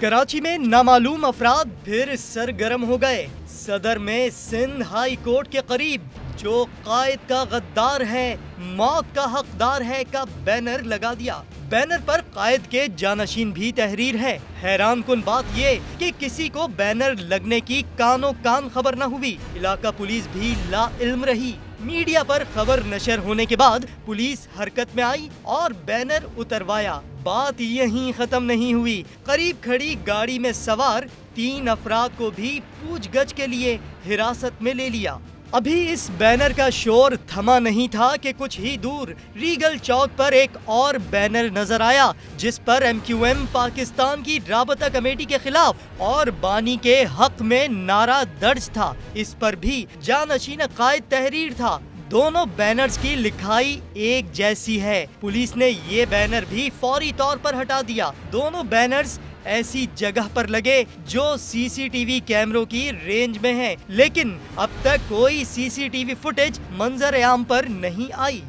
कराची में नामालूम अफराद फिर सरगर्म हो गए। सदर में सिंध हाई कोर्ट के करीब जो कायद का गद्दार है, मौत का हकदार है का बैनर लगा दिया। बैनर पर कायद के जानशीन भी तहरीर है। हैरान कुन बात ये कि किसी को बैनर लगने की कानो कान खबर न हुई। इलाका पुलिस भी ला इल्म रही। मीडिया पर खबर नशर होने के बाद पुलिस हरकत में आई और बैनर उतरवाया। बात यहीं खत्म नहीं हुई। करीब खड़ी गाड़ी में सवार 3 अफराद को भी पूछगछ के लिए हिरासत में ले लिया। अभी इस बैनर का शोर थमा नहीं था कि कुछ ही दूर रीगल चौक पर एक और बैनर नजर आया जिस पर MQM पाकिस्तान की राबता कमेटी के खिलाफ और बानी के हक में नारा दर्ज था। इस पर भी जानशीन कायद तहरीर था। दोनों बैनर्स की लिखाई एक जैसी है। पुलिस ने ये बैनर भी फौरी तौर पर हटा दिया। दोनों बैनर्स ऐसी जगह पर लगे जो CCTV कैमरों की रेंज में है, लेकिन अब तक कोई CCTV फुटेज मंजर आम पर नहीं आई।